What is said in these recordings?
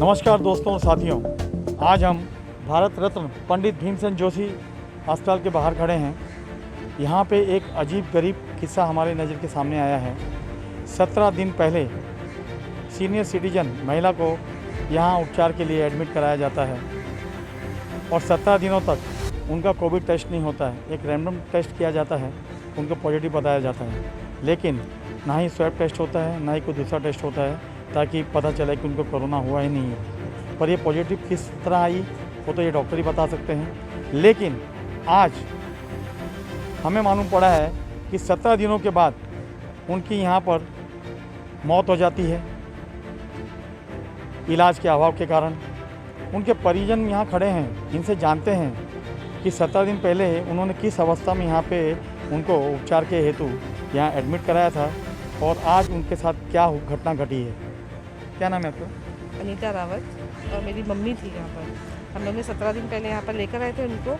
नमस्कार दोस्तों साथियों, आज हम भारत रत्न पंडित भीमसेन जोशी अस्पताल के बाहर खड़े हैं। यहाँ पे एक अजीब गरीब किस्सा हमारे नज़र के सामने आया है। 17 दिन पहले सीनियर सिटीजन महिला को यहाँ उपचार के लिए एडमिट कराया जाता है और 17 दिनों तक उनका कोविड टेस्ट नहीं होता है। एक रैंडम टेस्ट किया जाता है, उनको पॉजिटिव बताया जाता है, लेकिन ना ही स्वैब टेस्ट होता है, ना ही कोई दूसरा टेस्ट होता है ताकि पता चले कि उनको कोरोना हुआ ही नहीं है। पर ये पॉजिटिव किस तरह आई वो तो ये डॉक्टर ही बता सकते हैं। लेकिन आज हमें मालूम पड़ा है कि 17 दिनों के बाद उनकी यहाँ पर मौत हो जाती है इलाज के अभाव के कारण। उनके परिजन यहाँ खड़े हैं, इनसे जानते हैं कि 17 दिन पहले उन्होंने किस अवस्था में यहाँ पे उनको उपचार के हेतु यहाँ एडमिट कराया था और आज उनके साथ क्या घटना घटी है। क्या नाम है आपका? अनीता रावत। और मेरी मम्मी थी यहाँ पर। हम लोग ने 17 दिन पहले यहाँ पर लेकर आए थे उनको।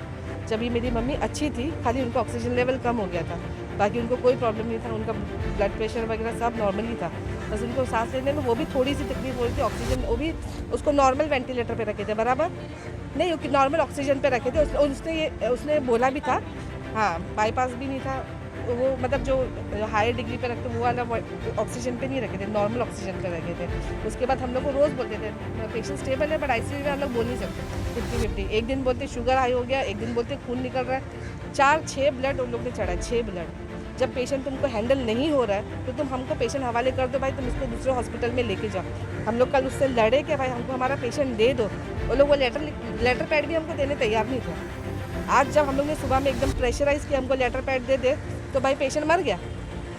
जब भी मेरी मम्मी अच्छी थी, खाली उनको ऑक्सीजन लेवल कम हो गया था, बाकी उनको कोई प्रॉब्लम नहीं था। उनका ब्लड प्रेशर वगैरह सब नॉर्मल ही था, बस उनको सांस लेने में वो भी थोड़ी सी तकलीफ हो रही थी। ऑक्सीजन वो भी उसको नॉर्मल वेंटिलेटर पे रखे थे, बराबर नहीं, नॉर्मल ऑक्सीजन पे रखे थे। उसने बोला भी था, हाँ, बाईपास भी नहीं था वो, मतलब जो हायर डिग्री पे रखते वो वाला ऑक्सीजन पे नहीं रखे थे, नॉर्मल ऑक्सीजन पे रखे थे। उसके बाद हम लोग को रोज़ बोलते थे पेशेंट स्टेबल है, बट आईसीयू में हम लोग बोल नहीं सकते 50-50। एक दिन बोलते शुगर हाई हो गया, एक दिन बोलते खून निकल रहा है। 4-6 ब्लड उन लोग ने चढ़ा है, 6 ब्लड। जब पेशेंट तुमको हैंडल नहीं हो रहा है तो तुम हमको पेशेंट हवाले कर दो भाई, तुम इसको दूसरे हॉस्पिटल में लेके जाओ। हम लोग कल उससे लड़े कि भाई हमको हमारा पेशेंट दे दो। वो लोग वो लेटर पैड भी हमको देने तैयार नहीं थे। आज जब हम लोग ने सुबह में एकदम प्रेशराइज किया हमको लेटर पैड दे दे, तो भाई पेशेंट मर गया।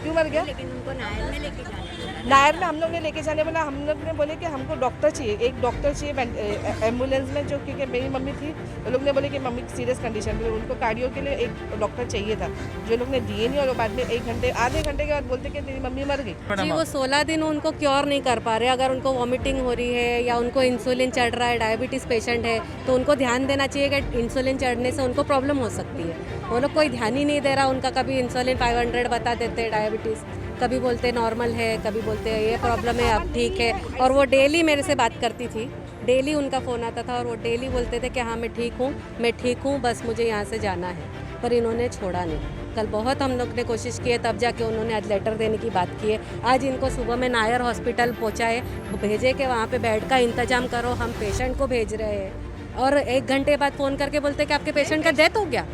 क्यों मर गया? लेकिन उनको नायर में लेके जाना, नायर में हम लोग ने लेके जाने बोला। हम लोग ने बोले कि हमको डॉक्टर चाहिए, एक डॉक्टर चाहिए एम्बुलेंस में, जो क्योंकि मेरी मम्मी थी, वो लोग ने बोले कि मम्मी सीरियस कंडीशन में, उनको कार्डियो के लिए एक डॉक्टर चाहिए था, जो लोग ने दिए नहीं। और बाद में आधे घंटे के बाद बोलते कि तेरी मम्मी मर गई। जी वो 16 दिन उनको क्योर नहीं कर पा रहे। अगर उनको वॉमिटिंग हो रही है या उनको इंसुलिन चढ़ रहा है, डायबिटीज़ पेशेंट है, तो उनको ध्यान देना चाहिए कि इंसुलिन चढ़ने से उनको प्रॉब्लम हो सकती है। वो लोग कोई ध्यान ही नहीं दे रहा उनका। कभी इंसुलिन 500 बता देते, डायबिटीज़ कभी बोलते नॉर्मल है, कभी बोलते ये प्रॉब्लम है, अब ठीक है। और वो डेली मेरे से बात करती थी, डेली उनका फ़ोन आता था और वो डेली बोलते थे कि हाँ मैं ठीक हूँ, बस मुझे यहाँ से जाना है। पर इन्होंने छोड़ा नहीं। कल बहुत हम लोग ने कोशिश की है, तब जाके उन्होंने आज लेटर देने की बात की है। आज इनको सुबह में नायर हॉस्पिटल पहुँचाए, भेजे कि वहाँ पे बेड का इंतजाम करो, हम पेशेंट को भेज रहे हैं। और 1 घंटे बाद फ़ोन करके बोलते कि आपके पेशेंट का डेथ हो गया,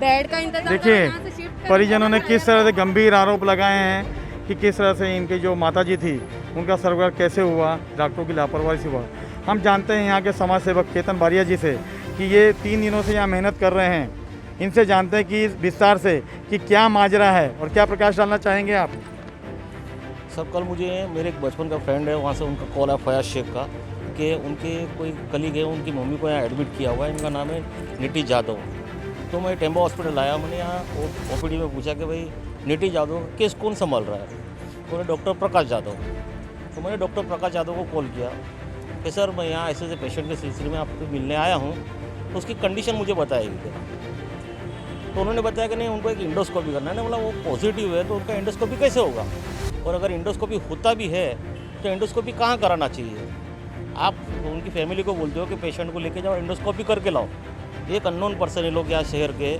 बेड का इंतजाम। देखिए परिजनों ने किस तरह से गंभीर आरोप लगाए हैं कि किस तरह से इनकी जो माताजी थी उनका सर्वाइव कैसे हुआ, डॉक्टरों की लापरवाही से हुआ। हम जानते हैं यहाँ के समाज सेवक केतन बारिया जी से कि ये 3 दिनों से यहाँ मेहनत कर रहे हैं। इनसे जानते हैं कि विस्तार से कि क्या माजरा है और क्या प्रकाश डालना चाहेंगे आप। सर कल मुझे मेरे एक बचपन का फ्रेंड है, वहाँ से उनका कॉल है फयाज शेख का, कि उनके कोई कलीग है, उनकी मम्मी को यहाँ एडमिट किया हुआ है, इनका नाम है नीति जादव। तो मैं टेम्बो हॉस्पिटल आया, मैंने यहाँ ओपीडी में पूछा कि भाई नीति जादव केस कौन संभाल रहा है? तो डॉक्टर प्रकाश जादव। तो मैंने डॉक्टर प्रकाश जादव को कॉल किया कि सर मैं यहाँ ऐसे पेशेंट के सिलसिले में आपको मिलने आया हूँ, तो उसकी कंडीशन मुझे बताएगी। तो उन्होंने बताया कि नहीं, उनको एक इंडोस्कोपी करना है ना। बोला वो पॉजिटिव है तो उनका इंडोस्कोपी कैसे होगा, और अगर इंडोस्कोपी होता भी है तो इंडोस्कोपी कहाँ कराना चाहिए? आप उनकी फैमिली को बोलते हो कि पेशेंट को लेके जाओ, इंडोस्कोपी करके लाओ। एक अननोन पर्सन ये लोग यहाँ शहर के,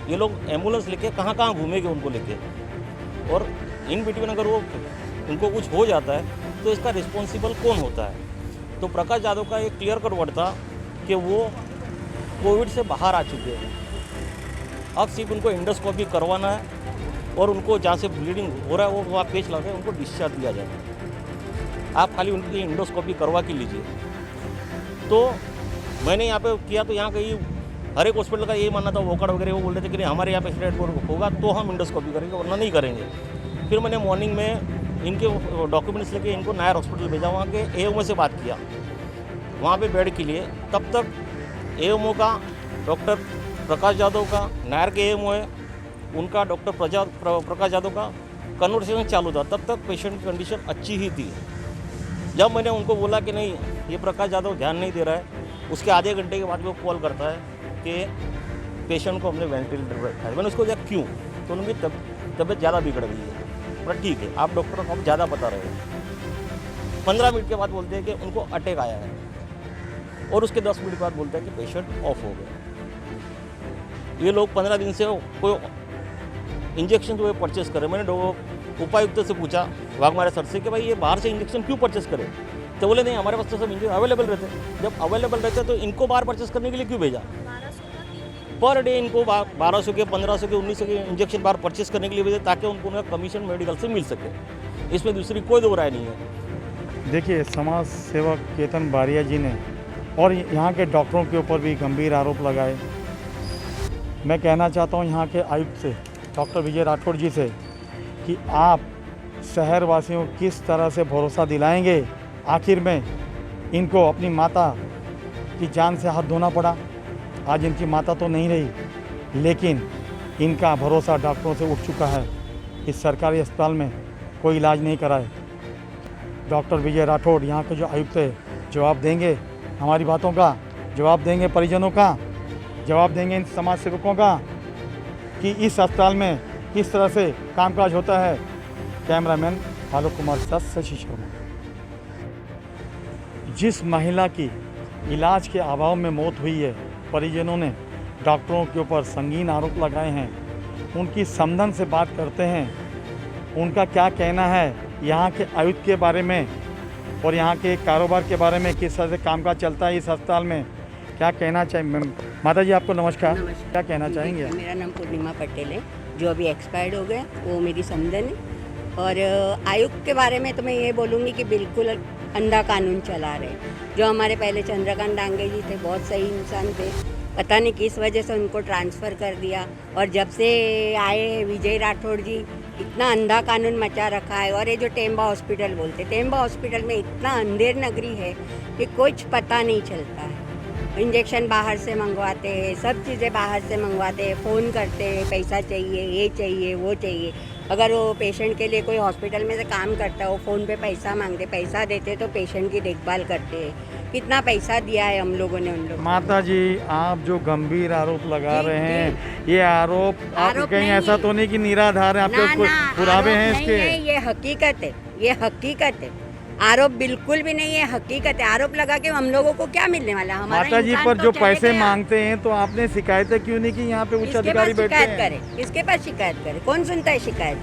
ये लोग एम्बुलेंस लेके कहाँ कहाँ घूमेंगे उनको लेके, और इन बिटवीन अगर वो उनको कुछ हो जाता है तो इसका रिस्पॉन्सिबल कौन होता है? तो प्रकाश यादव का एक क्लियर कट वर्ड था कि वो कोविड से बाहर आ चुके हैं, अब सिर्फ उनको इंडोस्कोपी करवाना है और उनको जहाँ से ब्लीडिंग हो रहा है वो वहाँ पेच लगा के उनको डिस्चार्ज दिया जाए। आप खाली उनकी इंडोस्कोपी करवा के लीजिए। तो मैंने यहाँ पे किया, तो यहाँ कहीं हर एक हॉस्पिटल का यही मानना था, वोकड़ वगैरह वो बोल रहे थे कि नहीं हमारे यहाँ पेशेंट होगा तो हम इंडोस्कोपी करेंगे, वरना नहीं करेंगे। फिर मैंने मॉर्निंग में इनके डॉक्यूमेंट्स लेके इनको नायर हॉस्पिटल भेजा, वहाँ के एएमओ से बात किया वहाँ पे बेड के लिए। तब तक एएमओ का डॉक्टर प्रकाश यादव का, नायर के एएमओ है उनका डॉक्टर प्रकाश यादव का कन्वर्सेशन चालू था। तब तक पेशेंट की कंडीशन अच्छी ही थी। जब मैंने उनको बोला कि नहीं ये प्रकाश यादव ध्यान नहीं दे रहा है, उसके आधे घंटे के बाद वो कॉल करता है कि पेशेंट को हमने वेंटिलेटर पर रखा है। मैंने उसको कहा क्यों? तो उनकी तबीयत ज़्यादा बिगड़ गई है। बोला ठीक है, आप डॉक्टर को आप ज़्यादा बता रहे हो। 15 मिनट के बाद बोलते हैं कि उनको अटैक आया है, और उसके 10 मिनट बाद बोलते हैं कि पेशेंट ऑफ हो गया। ये लोग 15 दिन से कोई इंजेक्शन जो है परचेस करे। मैंने उपायुक्त से पूछा, वाघमारे सर से, कि भाई ये बाहर से इंजेक्शन क्यों परचेस करें? तो बोले नहीं, हमारे पास तो सब इंजेक्शन अवेलेबल रहते हैं। जब अवेलेबल रहते हैं तो इनको बाहर परचेस करने के लिए क्यों भेजा? पर डे इनको 1200 के, 1500 के, 1900 के इंजेक्शन बाहर परचेस करने के लिए भेजा, ताकि उनको उनका कमीशन मेडिकल से मिल सके। इसमें दूसरी कोई दो राय नहीं है। देखिए, समाज सेवक केतन बारिया जी ने और यहाँ के डॉक्टरों के ऊपर भी गंभीर आरोप लगाए। मैं कहना चाहता हूँ यहाँ के आयुक्त से, डॉक्टर विजय राठौड़ जी से, कि आप शहरवासियों को किस तरह से भरोसा दिलाएंगे। आखिर में इनको अपनी माता की जान से हाथ धोना पड़ा। आज इनकी माता तो नहीं रही, लेकिन इनका भरोसा डॉक्टरों से उठ चुका है कि सरकारी अस्पताल में कोई इलाज नहीं कराए। डॉक्टर विजय राठौड़ यहाँ के जो आयुक्त है, जवाब देंगे हमारी बातों का, जवाब देंगे परिजनों का, जवाब देंगे इन समाज सेवकों का कि इस अस्पताल में किस तरह से कामकाज होता है। कैमरामैन आलोक कुमार के साथ शशि शर्मा। जिस महिला की इलाज के अभाव में मौत हुई है, परिजनों ने डॉक्टरों के ऊपर संगीन आरोप लगाए हैं। उनकी समधन से बात करते हैं। उनका क्या कहना है यहाँ के आयुक्त के बारे में और यहाँ के कारोबार के बारे में, किस तरह से कामकाज चलता है इस अस्पताल में, क्या कहना चाहिए? माता जी, आपको नमस्कार। क्या कहना चाहेंगे? मेरा नाम पूर्णिमा पटेल है, जो अभी एक्सपायर्ड हो गए, वो मेरी समधन है। और आयुक्त के बारे में तो मैं ये बोलूँगी कि बिल्कुल अंधा कानून चला रहे। जो हमारे पहले चंद्रकांत डांगे जी थे, बहुत सही इंसान थे, पता नहीं किस वजह से उनको ट्रांसफ़र कर दिया। और जब से आए विजय राठौड़ जी, इतना अंधा कानून मचा रखा है। और ये जो टेम्बा हॉस्पिटल बोलते, टेम्बा हॉस्पिटल में इतना अंधेर नगरी है कि कुछ पता नहीं चलता है। इंजेक्शन बाहर से मंगवाते हैं, सब चीज़ें बाहर से मंगवाते हैं, फ़ोन करते हैं, पैसा चाहिए, ये चाहिए, वो चाहिए। अगर वो पेशेंट के लिए कोई हॉस्पिटल में से काम करता है, वो फ़ोन पे पैसा मांगते, पैसा देते तो पेशेंट की देखभाल करते हैं। कितना पैसा दिया है हम लोगों ने उन लोगों को। माता जी, आप जो गंभीर आरोप लगा रहे हैं, ये आरोप कहीं ऐसा तो नहीं कि निराधार है? आपके कुछ पुरावे हैं इसके? ये हकीकत है, ये हकीकत है। आरोप बिल्कुल भी नहीं है, हकीकत है। आरोप लगा के हम लोगों को क्या मिलने वाला? हमारा माता जी, पर जो पैसे मांगते हैं, तो आपने शिकायतें क्यों नहीं की? यहाँ पे उच्च अधिकारी बैठे हैं। शिकायत करे, किसके पास शिकायत करे? कौन सुनता है शिकायत?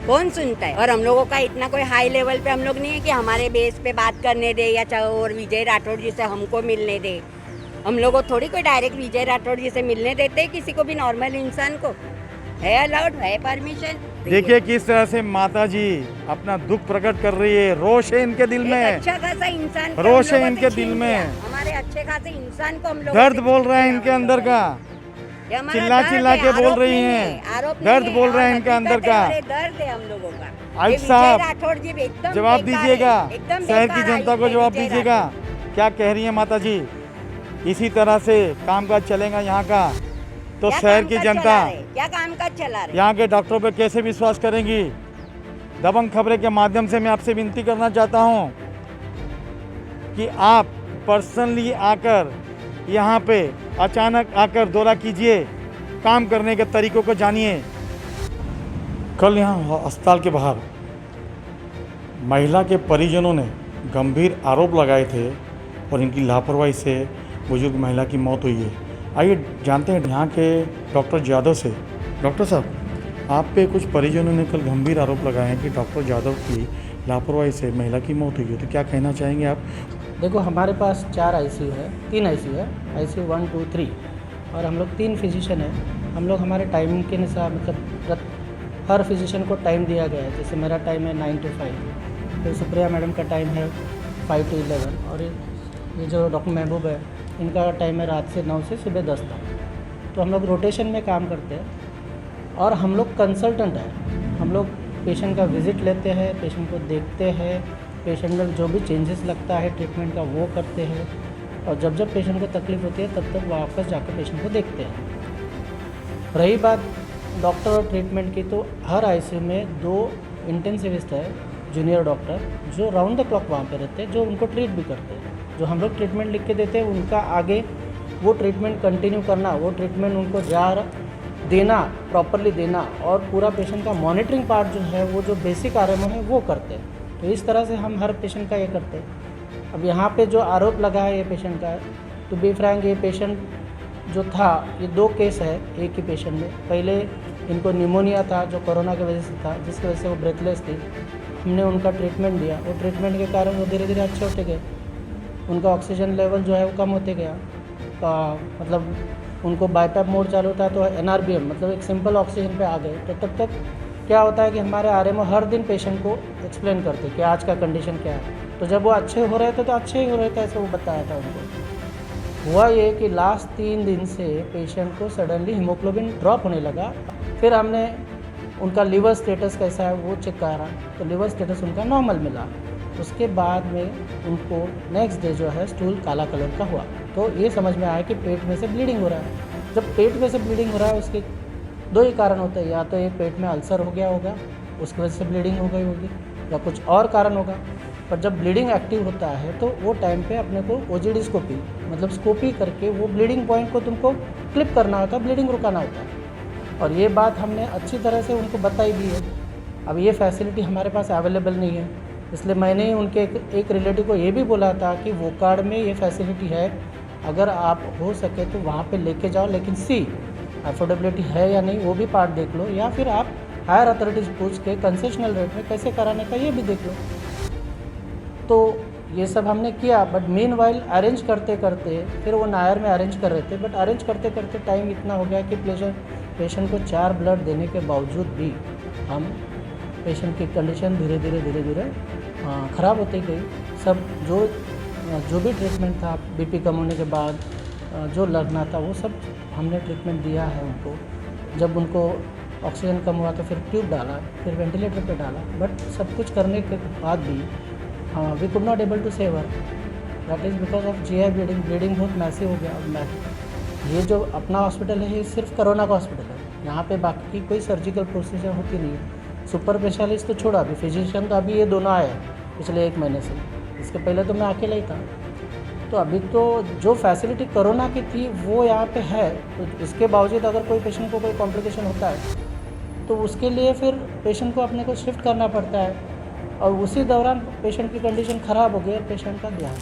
कौन सुनता है? और हम लोगों का इतना कोई हाई लेवल पे हम लोग नहीं है कि हमारे बेस पे बात करने दे, या चाहे और विजय राठौड़ जी से हमको मिलने दे। हम लोगों को थोड़ी कोई डायरेक्ट विजय राठौड़ जी से मिलने देते हैं किसी को भी, नॉर्मल इंसान को। है अलाउड, है परमिशन। देखिए किस तरह से माता जी अपना दुख प्रकट कर रही है। रोष है इनके दिल में, अच्छा खासा इंसान, रोष है इनके दिल में। हमारे अच्छे खासे इंसान को हम लोग दर्द बोल रहा है इनके अंदर का, चिल्ला चिल्ला के बोल रही हैं। दर्द बोल रहा है इनके अंदर का। दर्द है हम लोगों का। आयुक्त साहब, राठौड़ जी एकदम जवाब दीजिएगा, शहर की जनता को जवाब विजय दीजिएगा। क्या कह रही है माता जी? इसी तरह से कामकाज चलेगा यहाँ का, तो शहर की जनता क्या कामकाज चला रहे? यहाँ के डॉक्टरों पे कैसे विश्वास करेंगी? दबंग खबरें के माध्यम से मैं आपसे विनती करना चाहता हूँ कि आप पर्सनली आकर यहाँ पे अचानक आकर दौरा कीजिए, काम करने के तरीकों को जानिए। कल यहाँ अस्पताल के बाहर महिला के परिजनों ने गंभीर आरोप लगाए थे और इनकी लापरवाही से बुजुर्ग महिला की मौत हुई है। आइए जानते हैं यहाँ के डॉक्टर यादव से। डॉक्टर साहब, आप पे कुछ परिजनों ने कल गंभीर आरोप लगाए हैं कि डॉक्टर यादव की लापरवाही से महिला की मौत हुई है, तो क्या कहना चाहेंगे आप? देखो, हमारे पास 4 ICU है, 3 ICU है, ICU 1, 2, 3, और हम लोग 3 फिजिशियन हैं। हम लोग हमारे टाइमिंग के अनुसार, मतलब हर फिजिशियन को टाइम दिया गया है। जैसे मेरा टाइम है 9 to 5, फिर सुप्रिया मैडम का टाइम है 5 to 11, और ये जो डॉक्टर महबूब है, इनका टाइम है रात से 9 से सुबह 10 तक। तो हम लोग रोटेशन में काम करते हैं और हम लोग कंसल्टेंट हैं। हम लोग पेशेंट का विज़िट लेते हैं, पेशेंट को देखते हैं, पेशेंट में जो भी चेंजेस लगता है ट्रीटमेंट का वो करते हैं, और जब जब पेशेंट को तकलीफ़ होती है तब तक वापस जाकर पेशेंट को देखते हैं। रही बात डॉक्टर और ट्रीटमेंट की, तो हर ICU में 2 इंटेंसिविस्ट है, जूनियर डॉक्टर, जो राउंड द क्लॉक वहाँ पे रहते हैं, जो उनको ट्रीट भी करते हैं। जो हम लोग ट्रीटमेंट लिख के देते हैं, उनका आगे वो ट्रीटमेंट कंटिन्यू करना, वो ट्रीटमेंट उनको देना, प्रॉपरली देना, और पूरा पेशेंट का मॉनिटरिंग पार्ट जो है, वो जो बेसिक RMO है वो करते हैं। तो इस तरह से हम हर पेशेंट का ये करते हैं। अब यहाँ पे जो आरोप लगा है ये पेशेंट का, तो बी फ्रैंक ये पेशेंट जो था, ये 2 केस है एक ही पेशेंट में। पहले इनको निमोनिया था जो कोरोना की वजह से था, जिसकी वजह से वो ब्रेथलेस थी। हमने उनका ट्रीटमेंट दिया, वो ट्रीटमेंट के कारण वो धीरे धीरे अच्छे होते गए। उनका ऑक्सीजन लेवल जो है वो कम होते गया, मतलब उनको बाईपैप मोड चालू था तो NRBM मतलब एक सिंपल ऑक्सीजन पे आ गए। तो तब तक क्या होता है कि हमारे RMO हर दिन पेशेंट को एक्सप्लेन करते कि आज का कंडीशन क्या है। तो जब वो अच्छे हो रहे थे तो अच्छे ही हो रहे थे, ऐसे वो बताया था उनको। हुआ ये कि लास्ट 3 दिन से पेशेंट को सडनली हीमोग्लोबिन ड्रॉप होने लगा। फिर हमने उनका लीवर स्टेटस कैसा है वो चेक करा, तो लीवर स्टेटस उनका नॉर्मल मिला। उसके बाद में उनको नेक्स्ट डे जो है स्टूल काला कलर का हुआ। तो ये समझ में आया कि पेट में से ब्लीडिंग हो रहा है। जब पेट में से ब्लीडिंग हो रहा है उसके 2 ही कारण होते हैं, या तो ये पेट में अल्सर हो गया होगा उसकी वजह से ब्लीडिंग हो गई होगी, या कुछ और कारण होगा। पर जब ब्लीडिंग एक्टिव होता है तो वो टाइम पे अपने को OGD स्कोपी मतलब स्कोपी करके वो ब्लीडिंग पॉइंट को तुमको क्लिप करना होता है, ब्लीडिंग रुकाना होता है। और ये बात हमने अच्छी तरह से उनको बताई भी है। अब ये फैसिलिटी हमारे पास अवेलेबल नहीं है, इसलिए मैंने उनके एक रिलेटिव को ये भी बोला था कि वो कार्ड में ये फैसिलिटी है, अगर आप हो सके तो वहाँ पे लेके जाओ, लेकिन अफोर्डेबिलिटी है या नहीं वो भी पार्ट देख लो, या फिर आप हायर अथॉरिटीज़ पूछ के कंसेशनल रेट में कैसे कराने का ये भी देख लो। तो ये सब हमने किया, बट मीनवाइल अरेंज करते करते फिर वो नायर में अरेंज कर रहे थे, बट अरेंज करते करते टाइम इतना हो गया कि पेशेंट को 4 ब्लड देने के बावजूद भी हम पेशेंट की कंडीशन धीरे धीरे ख़राब होती गई। सब जो भी ट्रीटमेंट था BP कम होने के बाद जो लगना था वो सब हमने ट्रीटमेंट दिया है उनको। जब उनको ऑक्सीजन कम हुआ तो फिर ट्यूब डाला, फिर वेंटिलेटर पे डाला, बट सब कुछ करने के बाद भी we could not able to save her. That is because of GI bleeding बहुत मैसिव हो गया। ये जो अपना हॉस्पिटल है ये सिर्फ कोरोना का हॉस्पिटल है, यहाँ पे बाकी की कोई सर्जिकल प्रोसीजर होती नहीं है। सुपर स्पेशलिस्ट तो छोड़ा, अभी फिजिशियन तो अभी ये दोनों आए पिछले 1 महीने से, इसके पहले तो मैं अकेला ही था। तो अभी तो जो फैसिलिटी कोरोना की थी वो यहाँ पे है, तो इसके बावजूद अगर कोई पेशेंट को कोई कॉम्प्लिकेशन होता है तो उसके लिए फिर पेशेंट को अपने को शिफ्ट करना पड़ता है, और उसी दौरान पेशेंट की कंडीशन ख़राब हो गई और पेशेंट का ध्यान।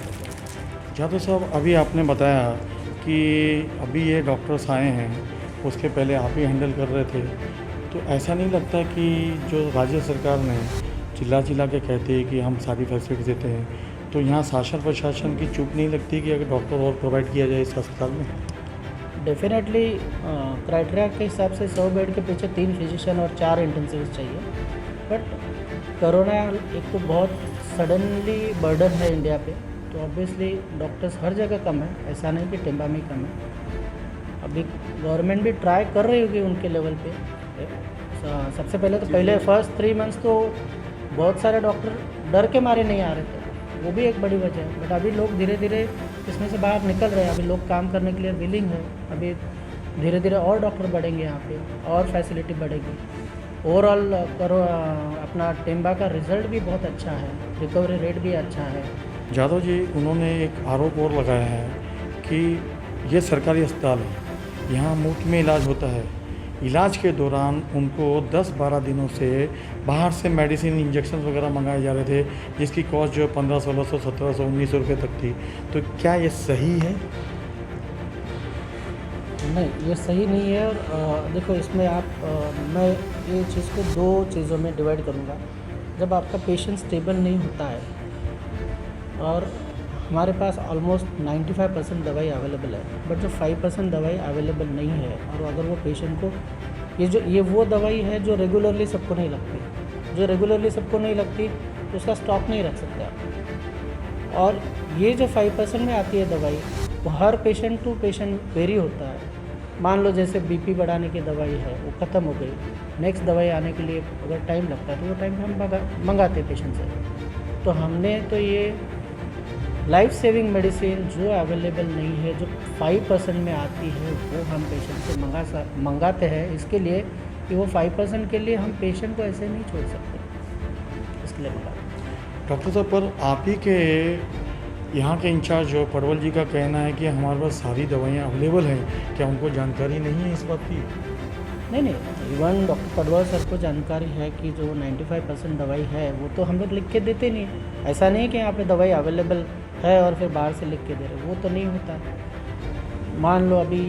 जादव साहब, अभी आपने बताया कि अभी ये डॉक्टर्स आए हैं, उसके पहले आप ही हैंडल कर रहे थे, तो ऐसा नहीं लगता कि जो राज्य सरकार ने चिल्ला के कहते हैं कि हम सारी फैसिलिटी देते हैं, तो यहाँ शासन प्रशासन की चूक नहीं लगती कि अगर डॉक्टर और प्रोवाइड किया जाए इस अस्पताल में? डेफिनेटली क्राइटेरिया के हिसाब से 100 बेड के पीछे 3 फिजिशियन और 4 इंटेंसिविस्ट चाहिए, बट कोरोना एक तो बहुत सडनली बर्डन है इंडिया पे, तो ऑब्वियसली डॉक्टर्स हर जगह कम है, ऐसा नहीं कि टिम्बा में कम है। अभी गवर्नमेंट भी ट्राई कर रही होगी उनके लेवल पे। सबसे पहले फर्स्ट 3 मंथ्स तो बहुत सारे डॉक्टर डर के मारे नहीं आ रहे थे, वो भी एक बड़ी वजह है। बट अभी लोग धीरे धीरे इसमें से बाहर निकल रहे हैं, अभी लोग काम करने के लिए विलिंग है। अभी धीरे धीरे और डॉक्टर बढ़ेंगे यहाँ पे, और फैसिलिटी बढ़ेगी। ओवरऑल अपना टिम्बा का रिज़ल्ट भी बहुत अच्छा है, रिकवरी रेट भी अच्छा है। जादव जी, उन्होंने एक आरोप और लगाया है कि ये सरकारी अस्पताल है, यहाँ मुफ्त में इलाज होता है। इलाज के दौरान उनको 10-12 दिनों से बाहर से मेडिसिन इंजेक्शन वगैरह मंगाए जा रहे थे, जिसकी कॉस्ट जो 1500-1600, 1700, 1900 रुपये तक थी। तो क्या ये सही है? नहीं, ये सही नहीं है। और देखो इसमें मैं ये चीज़ को 2 चीज़ों में डिवाइड करूँगा। जब आपका पेशेंट स्टेबल नहीं होता है, और हमारे पास ऑलमोस्ट 95% दवाई अवेलेबल है, बट जो 5% दवाई अवेलेबल नहीं है, और अगर वो पेशेंट को ये वो दवाई है जो रेगुलरली सबको नहीं लगती, जो रेगुलरली सबको नहीं लगती तो उसका स्टॉक नहीं रख सकते आप। और ये जो 5% में आती है दवाई, वो हर पेशेंट टू पेशेंट वेरी होता है। मान लो जैसे BP बढ़ाने की दवाई है, वो ख़त्म हो गई, नेक्स्ट दवाई आने के लिए अगर टाइम लगता है तो वो टाइम हम मंगाते हैं पेशेंट से। तो हमने तो ये लाइफ सेविंग मेडिसिन जो अवेलेबल नहीं है, जो 5% में आती है, वो हम पेशेंट से मंगाते हैं, इसके लिए कि वो 5% के लिए हम पेशेंट को ऐसे नहीं छोड़ सकते, इसलिए मंगाते। डॉक्टर साहब, पर आप ही के यहाँ के इंचार्ज जो पडवल जी का कहना है कि हमारे पास सारी दवाइयाँ अवेलेबल हैं, क्या उनको जानकारी नहीं है इस बात की? नहीं, इवन डॉक्टर पडवाल सर को जानकारी है कि जो 95% दवाई है वो तो हम लोग लिख के देते नहीं हैं। ऐसा नहीं कि यहाँ पे दवाई अवेलेबल है और फिर बाहर से लिख के दे रहे, वो तो नहीं होता। मान लो अभी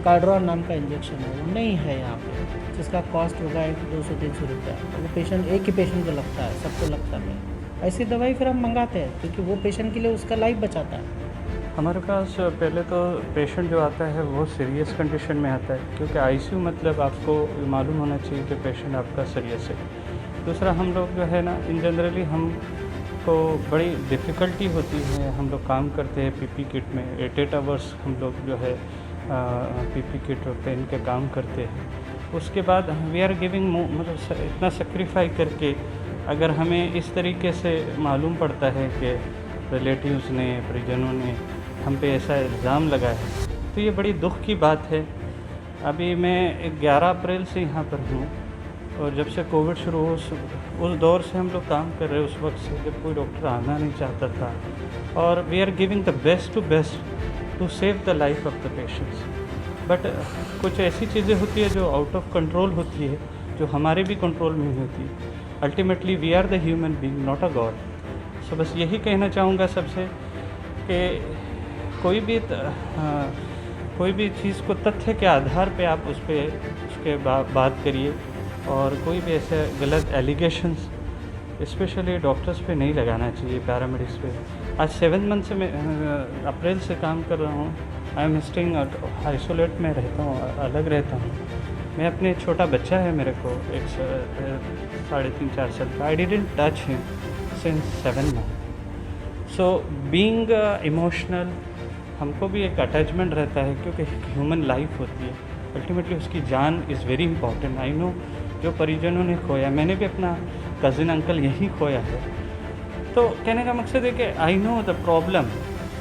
कार्ड्रॉन नाम का इंजेक्शन है, वो नहीं है यहाँ पे, जिसका कॉस्ट होगा 200-300 रुपया। वो पेशेंट एक ही पेशेंट को लगता है, सबको लगता नहीं। ऐसी दवाई फिर हम मंगाते हैं क्योंकि वो पेशेंट के लिए उसका लाइफ बचाता है। हमारे पास पहले तो पेशेंट जो आता है वो सीरियस कंडीशन में आता है, क्योंकि आईसीयू मतलब आपको मालूम होना चाहिए कि पेशेंट आपका सीरियस है। दूसरा, हम लोग जो है ना इन जनरली हमको बड़ी डिफ़िकल्टी होती है, हम लोग काम करते हैं पीपी किट में 8 आवर्स हम लोग जो है पीपी किट पहन के काम करते हैं। उसके बाद वी आर गिविंग मतलब इतना सेक्रीफाई करके अगर हमें इस तरीके से मालूम पड़ता है कि रिलेटिव्स ने, परिजनों ने हम पे ऐसा इल्ज़ाम लगाया है, तो ये बड़ी दुख की बात है। अभी मैं 11 अप्रैल से यहाँ पर हूँ और जब से कोविड शुरू हो उस दौर से हम लोग काम कर रहे हैं, उस वक्त से जब कोई डॉक्टर आना नहीं चाहता था। और we are giving the best to save the life of the patients. But कुछ ऐसी चीज़ें होती है जो आउट ऑफ कंट्रोल होती है, जो हमारे भी कंट्रोल में नहीं होती। Ultimately we are the human being, not a god. So बस यही कहना चाहूँगा सबसे कि कोई भी चीज़ को तथ्य के आधार पे आप उसके बात करिए, और कोई भी ऐसे गलत एलिगेशंस स्पेशली डॉक्टर्स पे नहीं लगाना चाहिए, पैरामेडिक्स पे। आज 7 मंथ से मैं अप्रैल से काम कर रहा हूँ। आई एम स्टेइंग आइसोलेट में रहता हूँ, अलग रहता हूँ। मैं अपने छोटा बच्चा है मेरे को, एक 3.5-4 साल का। I didn't touch him since 7 month. So being emotional, हमको भी एक अटैचमेंट रहता है क्योंकि ह्यूमन लाइफ होती है। अल्टीमेटली उसकी जान is very important. I know जो परिजनों ने खोया, मैंने भी अपना कज़िन अंकल यहीं खोया है। तो कहने का मकसद है कि आई नो द प्रॉब्लम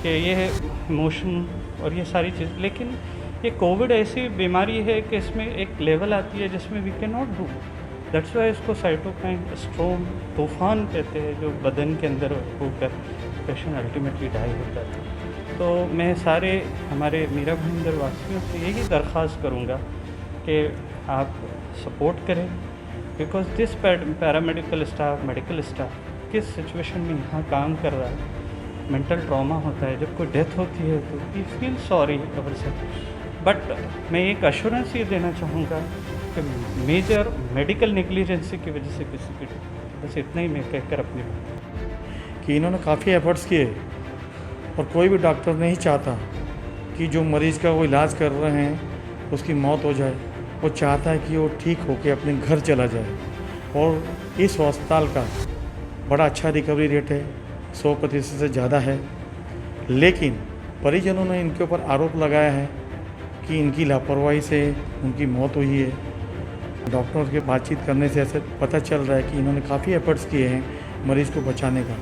कि ये है इमोशन और ये सारी चीज़, लेकिन ये कोविड ऐसी बीमारी है कि इसमें एक लेवल आती है जिसमें we can not do. That's why इसको साइटोकाइन स्ट्रोम तूफान कहते हैं, जो बदन के अंदर होकर पेशेंट अल्टीमेटली डाई होता है। तो मैं सारे हमारे मीरा भाईंदर वासियों से यही दरख्वास्त करूँगा कि आप सपोर्ट करें, because this paramedical staff, medical staff किस सिचुएशन में यहाँ काम कर रहा है। मेंटल ट्रॉमा होता है, जब कोई डेथ होती है तो we feel sorry our self. But मैं एक अश्योरेंस ये देना चाहूँगा कि मेजर मेडिकल नेग्लिजेंसी की वजह से किसी की, बस इतना ही मैं कहकर अपनी बात कि इन्होंने काफ़ी एफर्ट्स किए और कोई भी डॉक्टर नहीं चाहता कि जो मरीज़ का वो इलाज कर रहे हैं उसकी मौत हो जाए। वो चाहता है कि वो ठीक होकर अपने घर चला जाए। और इस अस्पताल का बड़ा अच्छा रिकवरी रेट है, 100% से ज़्यादा है। लेकिन परिजनों ने इनके ऊपर आरोप लगाया है कि इनकी लापरवाही से उनकी मौत हुई है। डॉक्टर के बातचीत करने से ऐसे पता चल रहा है कि इन्होंने काफ़ी एफर्ट्स किए हैं मरीज़ को बचाने का।